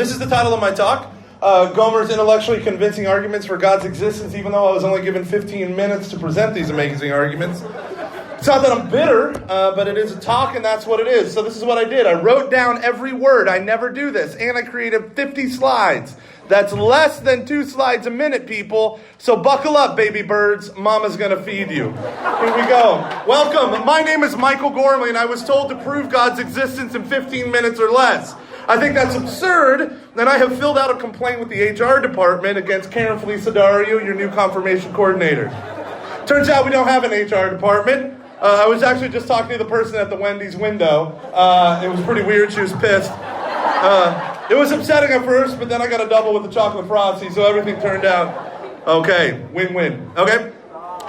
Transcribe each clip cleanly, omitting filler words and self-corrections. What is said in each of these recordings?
This is the title of my talk. Gomer's intellectually convincing arguments for God's existence, even though I was only given 15 minutes to present these amazing arguments. It's not that I'm bitter, but it is a talk, and that's what it is. So this is what I did. I wrote down every word. I never do this. And I created 50 slides. That's less than 2 slides a minute, people. So buckle up, baby birds. Mama's going to feed you. Here we go. Welcome. My name is Michael Gormley, and I was told to prove God's existence in 15 minutes or less. I think that's absurd, and I have filled out a complaint with the HR department against Karen Felicedario, your new confirmation coordinator. Turns out we don't have an HR department. I was actually just talking to the person at the Wendy's window. It was pretty weird. She was pissed. It was upsetting at first, but then I got a double with the chocolate frosty, so everything turned out okay. Win-win. Okay?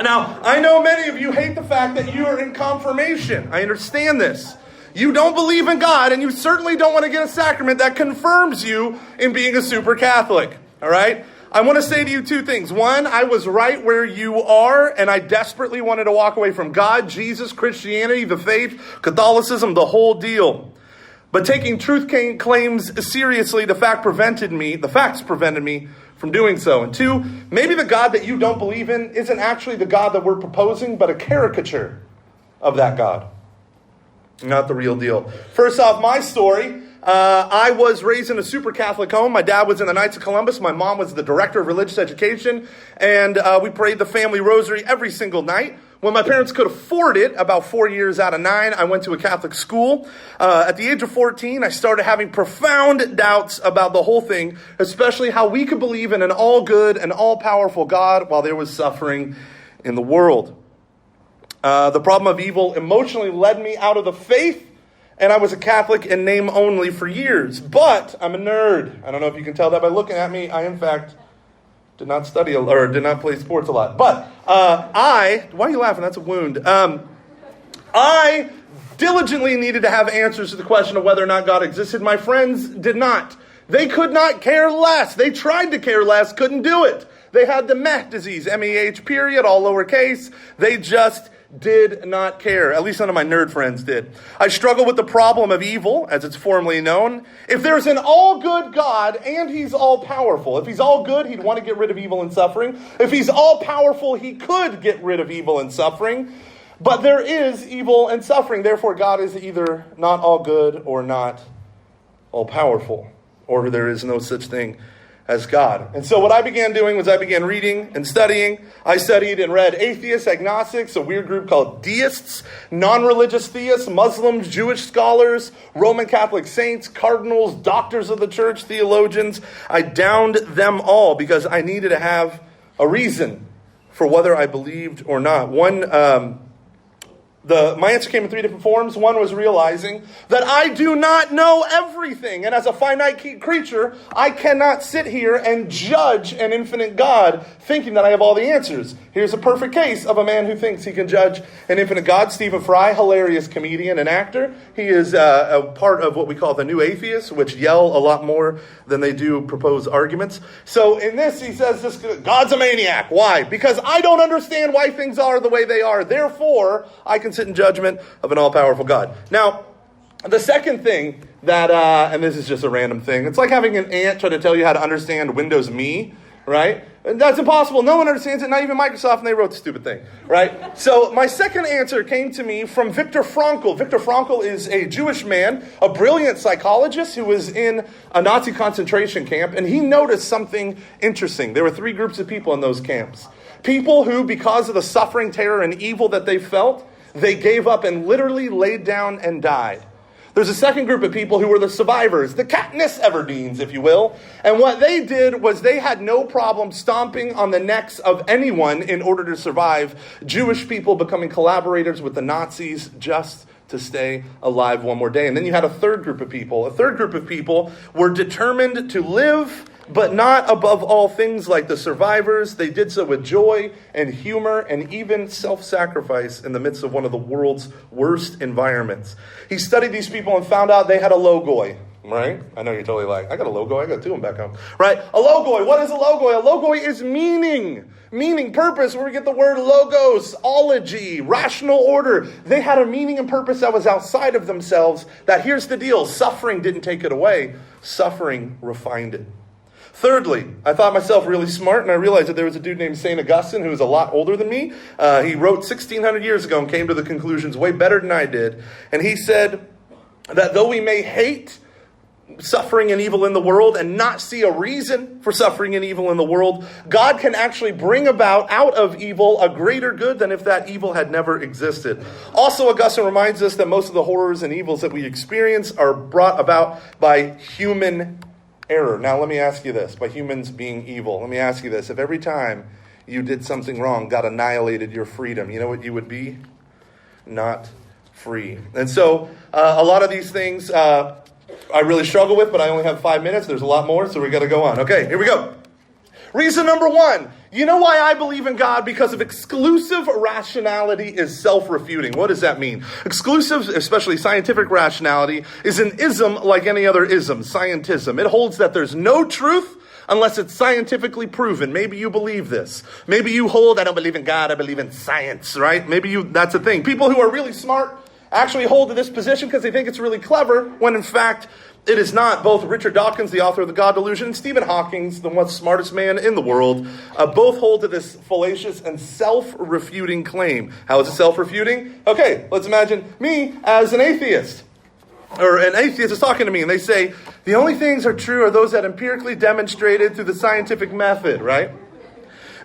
Now, I know many of you hate the fact that you are in confirmation. I understand this. You don't believe in God, and you certainly don't want to get a sacrament that confirms you in being a super Catholic. All right? I want to say to you 2 things. One, I was right where you are, and I desperately wanted to walk away from God, Jesus, Christianity, the faith, Catholicism, the whole deal. But taking truth claims seriously, the facts prevented me from doing so. And 2, maybe the God that you don't believe in isn't actually the God that we're proposing, but a caricature of that God. Not the real deal. First off, my story. I was raised in a super Catholic home. My dad was in the Knights of Columbus. My mom was the director of religious education. And we prayed the family rosary every single night. When my parents could afford it, about 4 years out of 9, I went to a Catholic school. At the age of 14, I started having profound doubts about the whole thing, especially how we could believe in an all-good and all-powerful God while there was suffering in the world. The problem of evil emotionally led me out of the faith, and I was a Catholic in name only for years. But I'm a nerd. I don't know if you can tell that by looking at me. I, in fact, did not study or did not play sports a lot. But why are you laughing? That's a wound. I diligently needed to have answers to the question of whether or not God existed. My friends did not. They could not care less. They tried to care less, couldn't do it. They had the meh disease, M-E-H period, all lowercase. They just did not care. At least none of my nerd friends did. I struggle with the problem of evil, as it's formally known. If there's an all-good God and he's all-powerful, if he's all good, he'd want to get rid of evil and suffering. If he's all-powerful, he could get rid of evil and suffering. But there is evil and suffering. Therefore, God is either not all good or not all-powerful. Or there is no such thing as God. And so what I began doing was I began reading and studying. I studied and read atheists, agnostics, a weird group called deists, non-religious theists, Muslims, Jewish scholars, Roman Catholic saints, cardinals, doctors of the church, theologians. I downed them all because I needed to have a reason for whether I believed or not. My answer came in 3 different forms. One was realizing that I do not know everything. And as a finite creature, I cannot sit here and judge an infinite God thinking that I have all the answers. Here's a perfect case of a man who thinks he can judge an infinite God. Stephen Fry, hilarious comedian and actor. He is a part of what we call the New Atheists, which yell a lot more than they do propose arguments. So in this, he says, God's a maniac. Why? Because I don't understand why things are the way they are. Therefore, I can sit in judgment of an all-powerful God. Now, the second thing that, and this is just a random thing, it's like having an aunt try to tell you how to understand Windows Me, right? And that's impossible. No one understands it, not even Microsoft, and they wrote the stupid thing, right? So my second answer came to me from Viktor Frankl. Viktor Frankl is a Jewish man, a brilliant psychologist who was in a Nazi concentration camp, and he noticed something interesting. There were 3 groups of people in those camps. People who, because of the suffering, terror, and evil that they felt, they gave up and literally laid down and died. There's a second group of people who were the survivors, the Katniss Everdeen's, if you will. And what they did was they had no problem stomping on the necks of anyone in order to survive. Jewish people becoming collaborators with the Nazis just to stay alive one more day. And then you had a third group of people. A third group of people were determined to live, but not above all things like the survivors. They did so with joy and humor and even self-sacrifice in the midst of one of the world's worst environments. He studied these people and found out they had a logoi. Right? I know you're totally like, I got a logoi, I got two of them back home. Right? A logoi, what is a logoi? A logoi is meaning. Meaning, purpose, where we get the word logos, ology, rational order. They had a meaning and purpose that was outside of themselves. That here's the deal, suffering didn't take it away. Suffering refined it. Thirdly, I thought myself really smart, and I realized that there was a dude named St. Augustine who was a lot older than me. He wrote 1,600 years ago and came to the conclusions way better than I did. And he said that though we may hate suffering and evil in the world and not see a reason for suffering and evil in the world, God can actually bring about out of evil a greater good than if that evil had never existed. Also, Augustine reminds us that most of the horrors and evils that we experience are brought about by human error. Now, let me ask you this. By humans being evil, let me ask you this. If every time you did something wrong, God annihilated your freedom, you know what you would be? Not free. And so, a lot of these things I really struggle with, but I only have 5 minutes. There's a lot more, so we got to go on. Okay, here we go. Reason number one. You know why I believe in God? Because of exclusive rationality is self-refuting. What does that mean? Exclusive, especially scientific rationality, is an ism like any other ism, scientism. It holds that there's no truth unless it's scientifically proven. Maybe you believe this. Maybe you hold, I don't believe in God, I believe in science, right? That's a thing. People who are really smart actually hold to this position because they think it's really clever, when in fact it is not. Both Richard Dawkins, the author of The God Delusion, and Stephen Hawking, the most smartest man in the world, both hold to this fallacious and self-refuting claim. How is it self-refuting? Okay, let's imagine me as an atheist. Or an atheist is talking to me and they say, the only things are true are those that empirically demonstrated through the scientific method, right?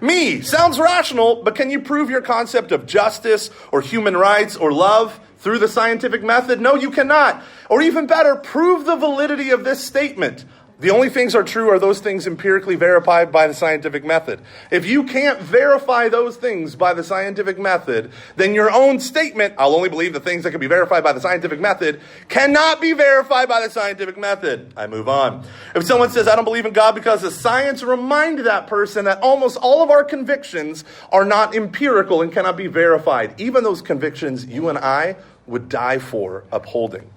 Me, sounds rational, but can you prove your concept of justice or human rights or love through the scientific method? No, you cannot. Or even better, prove the validity of this statement. The only things are true are those things empirically verified by the scientific method. If you can't verify those things by the scientific method, then your own statement, I'll only believe the things that can be verified by the scientific method, cannot be verified by the scientific method. I move on. If someone says, I don't believe in God because of science, remind that person that almost all of our convictions are not empirical and cannot be verified. Even those convictions you and I would die for upholding.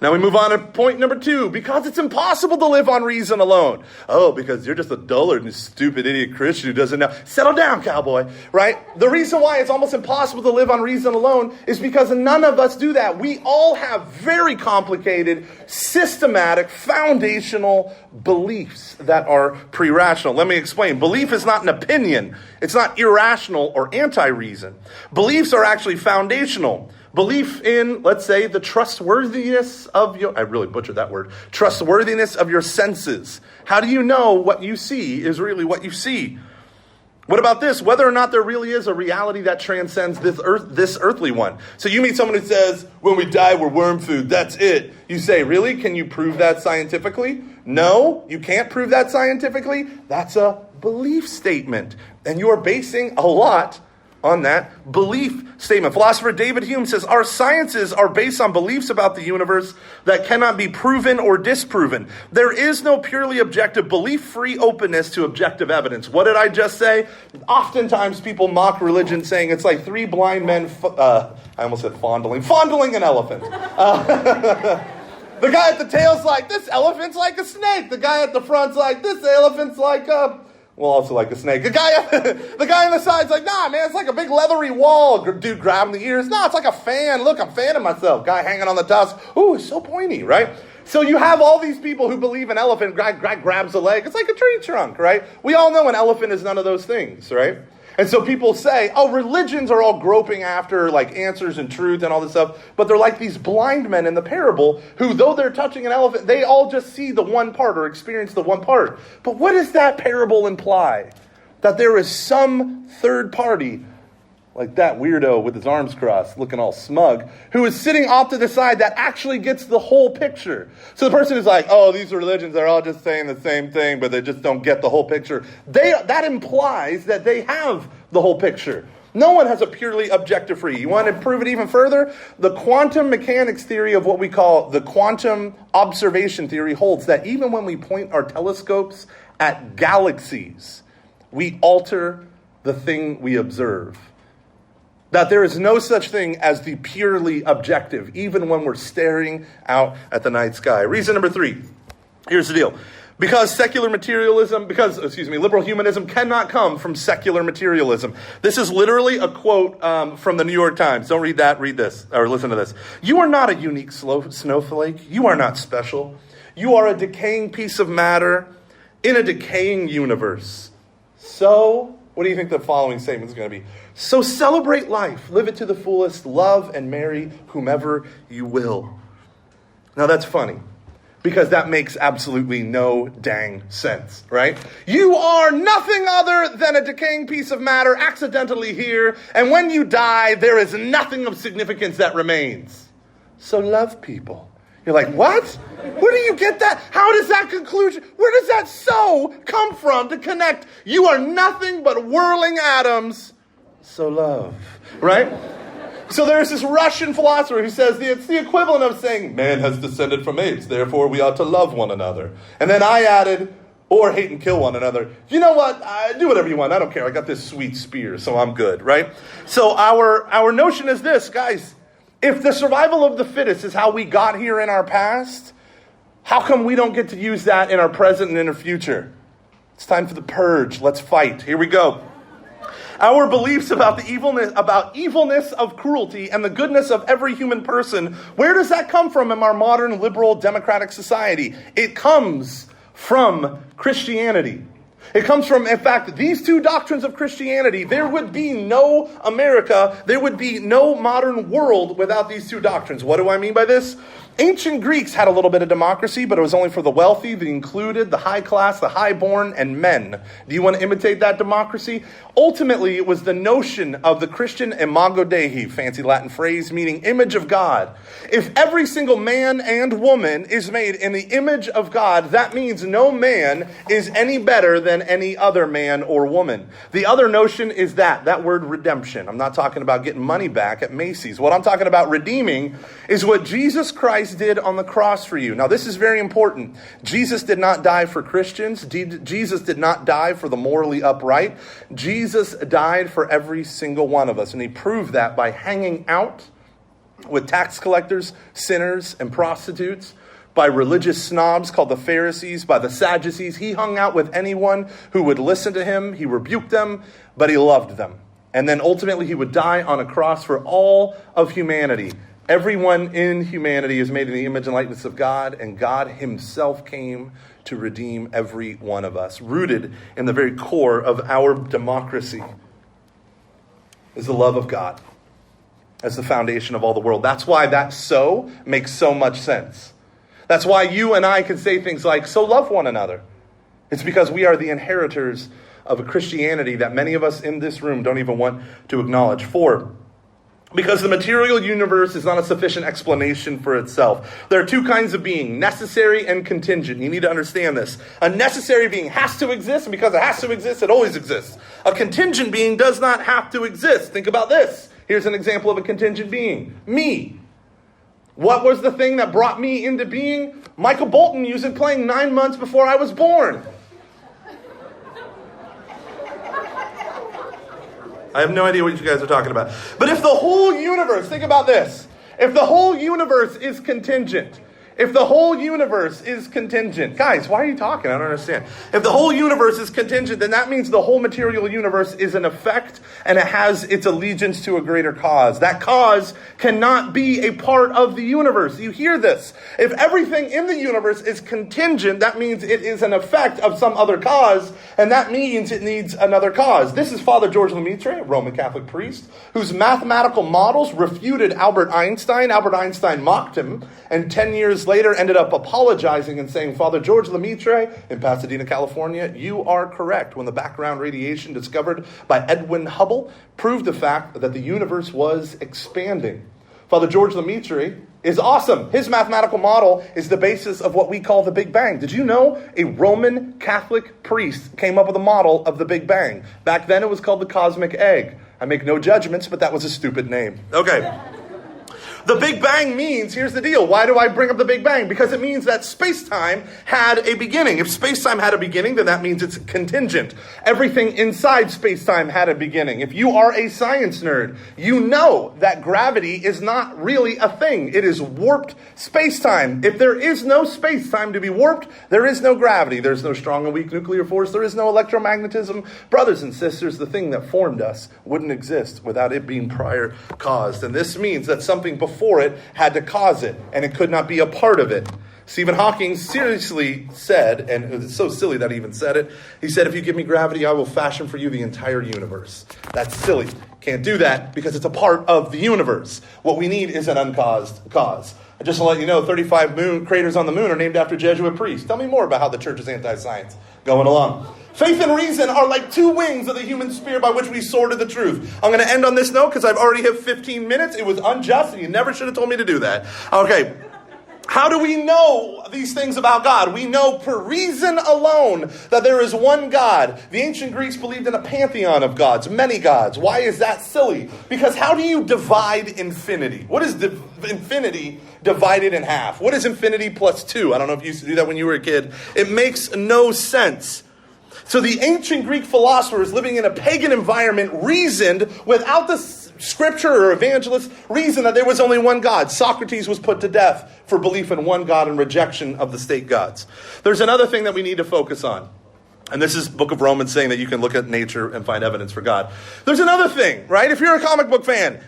Now we move on to point number two. Because it's impossible to live on reason alone. Oh, because you're just a dullard and stupid idiot Christian who doesn't know. Settle down, cowboy. Right? The reason why it's almost impossible to live on reason alone is because none of us do that. We all have very complicated, systematic, foundational beliefs that are pre-rational. Let me explain. Belief is not an opinion. It's not irrational or anti-reason. Beliefs are actually foundational. Belief in, let's say, the trustworthiness of your, I really butchered that word, trustworthiness of your senses. How do you know what you see is really what you see? What about this? Whether or not there really is a reality that transcends this earthly one. So you meet someone who says, when we die, we're worm food. That's it. You say, really? Can you prove that scientifically? No, you can't prove that scientifically. That's a belief statement. And you are basing a lot on that belief statement. Philosopher David Hume says, our sciences are based on beliefs about the universe that cannot be proven or disproven. There is no purely objective belief-free openness to objective evidence. What did I just say? Oftentimes people mock religion saying it's like three blind men, I almost said fondling an elephant. The guy at the tail's like, this elephant's like a snake. The guy at the front's like, this elephant's like a... Well, also like a snake. The guy on the side's like, nah, man, it's like a big leathery wall. Dude grabbing the ears. No, it's like a fan. Look, I'm fanning myself. Guy hanging on the tusk. Ooh, it's so pointy, right? So you have all these people who believe an elephant. Guy grabs a leg. It's like a tree trunk, right? We all know an elephant is none of those things, right? And so people say, oh, religions are all groping after like answers and truth and all this stuff. But they're like these blind men in the parable who, though they're touching an elephant, they all just see the one part or experience the one part. But what does that parable imply? That there is some third party, like that weirdo with his arms crossed, looking all smug, who is sitting off to the side that actually gets the whole picture. So the person is like, oh, these religions are all just saying the same thing, but they just don't get the whole picture. That implies that they have the whole picture. No one has a purely objective free. You want to prove it even further? The quantum mechanics theory of what we call the quantum observation theory holds that even when we point our telescopes at galaxies, we alter the thing we observe. that there is no such thing as the purely objective, even when we're staring out at the night sky. Reason number 3, here's the deal. Because liberal humanism cannot come from secular materialism. This is literally a quote from the New York Times. Don't read that, read this, or listen to this. You are not a unique snowflake. You are not special. You are a decaying piece of matter in a decaying universe. So, what do you think the following statement is going to be? So celebrate life, live it to the fullest, love and marry whomever you will. Now that's funny, because that makes absolutely no dang sense, right? You are nothing other than a decaying piece of matter accidentally here, and when you die, there is nothing of significance that remains. So love people. You're like, what? Where do you get that? How does that conclusion, where does that so come from to connect? You are nothing but whirling atoms, so love, right? So there's this Russian philosopher who says it's the equivalent of saying, man has descended from apes, therefore we ought to love one another. And then I added, or hate and kill one another. You know what? Do whatever you want. I don't care. I got this sweet spear, so I'm good, right? So our notion is this, guys. If the survival of the fittest is how we got here in our past, how come we don't get to use that in our present and in our future? It's time for the purge. Let's fight. Here we go. Our beliefs about the evilness of cruelty and the goodness of every human person, where does that come from in our modern liberal democratic society? It comes from Christianity. It comes from, in fact, these two doctrines of Christianity. There would be no America, there would be no modern world without these two doctrines. What do I mean by this? Ancient Greeks had a little bit of democracy, but it was only for the wealthy, the included, the high class, the highborn, and men. Do you want to imitate that democracy? Ultimately, it was the notion of the Christian imago Dei, fancy Latin phrase, meaning image of God. If every single man and woman is made in the image of God, that means no man is any better than any other man or woman. The other notion is that word redemption. I'm not talking about getting money back at Macy's. What I'm talking about redeeming is what Jesus Christ did on the cross for you. Now, this is very important. Jesus did not die for Christians. Jesus did not die for the morally upright. Jesus died for every single one of us, and he proved that by hanging out with tax collectors, sinners, and prostitutes, by religious snobs called the Pharisees, by the Sadducees. He hung out with anyone who would listen to him. He rebuked them, but he loved them. And then ultimately he would die on a cross for all of humanity. Everyone in humanity is made in the image and likeness of God, and God himself came to redeem every one of us. Rooted in the very core of our democracy is the love of God as the foundation of all the world. That's why that so makes so much sense. That's why you and I can say things like, so love one another. It's because we are the inheritors of a Christianity that many of us in this room don't even want to acknowledge. Because the material universe is not a sufficient explanation for itself. There are two kinds of being, necessary and contingent. You need to understand this. A necessary being has to exist, and because it has to exist, it always exists. A contingent being does not have to exist. Think about this. Here's an example of a contingent being. Me. What was the thing that brought me into being? Michael Bolton music playing 9 months before I was born. I have no idea what you guys are talking about. But if the whole universe, think about this. If the whole universe is contingent, guys, why are you talking? I don't understand. If the whole universe is contingent, then that means the whole material universe is an effect and it has its allegiance to a greater cause. That cause cannot be a part of the universe. You hear this. If everything in the universe is contingent, that means it is an effect of some other cause, and that means it needs another cause. This is Father George Lemaitre, a Roman Catholic priest, whose mathematical models refuted Albert Einstein. Albert Einstein mocked him, and 10 years later ended up apologizing and saying, Father George Lemaitre in Pasadena, California, you are correct when the background radiation discovered by Edwin Hubble proved the fact that the universe was expanding. Father George Lemaitre is awesome. His mathematical model is the basis of what we call the Big Bang. Did you know a Roman Catholic priest came up with a model of the Big Bang? Back then it was called the cosmic egg. I make no judgments, but that was a stupid name. Okay. The Big Bang means, here's the deal. Why do I bring up the Big Bang? Because it means that space-time had a beginning. If space-time had a beginning, then that means it's contingent. Everything inside space-time had a beginning. If you are a science nerd, you know that gravity is not really a thing. It is warped space-time. If there is no space-time to be warped, there is no gravity. There's no strong and weak nuclear force. There is no electromagnetism. Brothers and sisters, the thing that formed us wouldn't exist without it being prior caused. And this means that something before it had to cause it, and it could not be a part of it. Stephen Hawking seriously said, and it's so silly that he even said it, he said, if you give me gravity, I will fashion for you the entire universe. That's silly. Can't do that because it's a part of the universe. What we need is an uncaused cause. Just to let you know, 35 craters on the moon are named after Jesuit priests. Tell me more about how the church is anti-science. Going along. Faith and reason are like two wings of the human spear by which we soar to the truth. I'm going to end on this note because I've already hit 15 minutes. It was unjust, and you never should have told me to do that. Okay. How do we know these things about God? We know per reason alone that there is one God. The ancient Greeks believed in a pantheon of gods, many gods. Why is that silly? Because how do you divide infinity? What is infinity divided in half? What is infinity plus 2? I don't know if you used to do that when you were a kid. It makes no sense. So the ancient Greek philosophers living in a pagan environment reasoned without the scripture or evangelists reasoned that there was only one God. Socrates was put to death for belief in one God and rejection of the state gods. There's another thing that we need to focus on. And this is Book of Romans saying that you can look at nature and find evidence for God. There's another thing, right? If you're a comic book fan,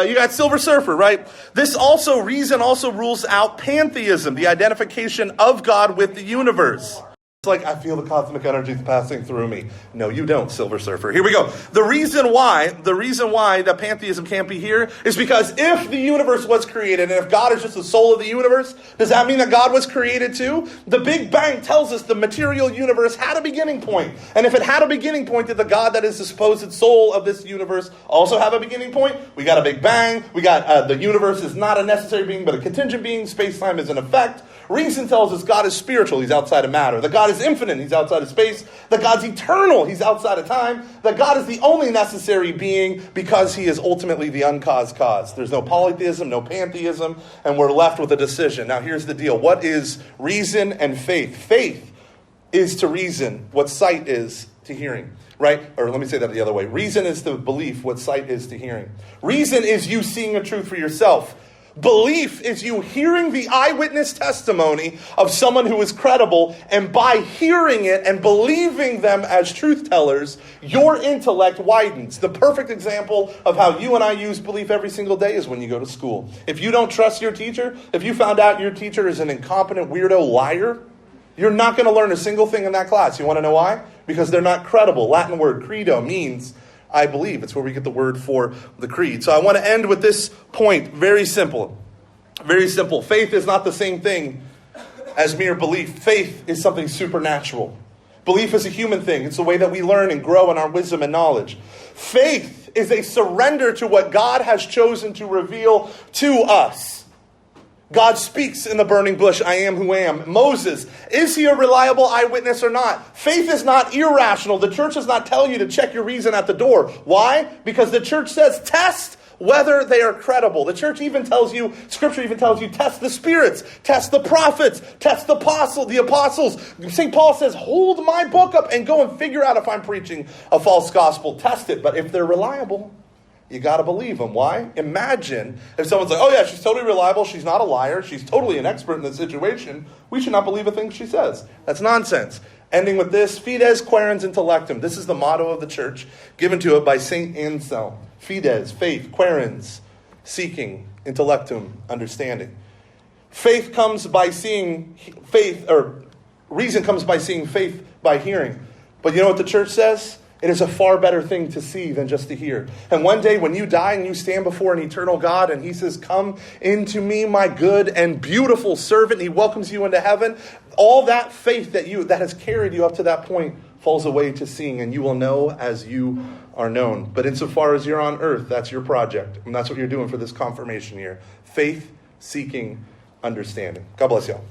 you got Silver Surfer, right? Reason also rules out pantheism, the identification of God with the universe. It's like, I feel the cosmic energies passing through me. No, you don't, Silver Surfer. Here we go. The reason why that pantheism can't be here is because if the universe was created, and if God is just the soul of the universe, does that mean that God was created too? The Big Bang tells us the material universe had a beginning point. And if it had a beginning point, did the God that is the supposed soul of this universe also have a beginning point? We got a Big Bang. We got the universe is not a necessary being, but a contingent being. Space-time is an effect. Reason tells us God is spiritual. He's outside of matter. That God is infinite. He's outside of space. That God's eternal. He's outside of time. That God is the only necessary being because he is ultimately the uncaused cause. There's no polytheism, no pantheism, and we're left with a decision. Now here's the deal. What is reason and faith? Faith is to reason what sight is to hearing. Right? Or let me say that the other way. Reason is to belief what sight is to hearing. Reason is you seeing a truth for yourself. Belief is you hearing the eyewitness testimony of someone who is credible, and by hearing it and believing them as truth tellers, your intellect widens. The perfect example of how you and I use belief every single day is when you go to school. If you don't trust your teacher, if you found out your teacher is an incompetent weirdo liar, you're not going to learn a single thing in that class. You want to know why? Because they're not credible. Latin word credo means I believe. It's where we get the word for the creed. So I want to end with this point. Very simple. Very simple. Faith is not the same thing as mere belief. Faith is something supernatural. Belief is a human thing. It's the way that we learn and grow in our wisdom and knowledge. Faith is a surrender to what God has chosen to reveal to us. God speaks in the burning bush, I am who am. Moses, is he a reliable eyewitness or not? Faith is not irrational. The church does not tell you to check your reason at the door. Why? Because the church says test whether they are credible. The church even tells you, Scripture even tells you, test the spirits, test the prophets, test the apostles. St. Paul says, hold my book up and go and figure out if I'm preaching a false gospel. Test it. But if they're reliable, you got to believe them. Why? Imagine if someone's like, oh yeah, she's totally reliable. She's not a liar. She's totally an expert in the situation. We should not believe a thing she says. That's nonsense. Ending with this, fides quaerens intellectum. This is the motto of the church given to it by St. Anselm. Fides, faith, quaerens, seeking, intellectum, understanding. Faith comes by seeing faith, or reason comes by seeing, faith by hearing. But you know what the church says? It is a far better thing to see than just to hear. And one day when you die and you stand before an eternal God and he says, come into me, my good and beautiful servant. He welcomes you into heaven. All that faith that has carried you up to that point falls away to seeing, and you will know as you are known. But insofar as you're on earth, that's your project. And that's what you're doing for this confirmation year. Faith, seeking, understanding. God bless you all.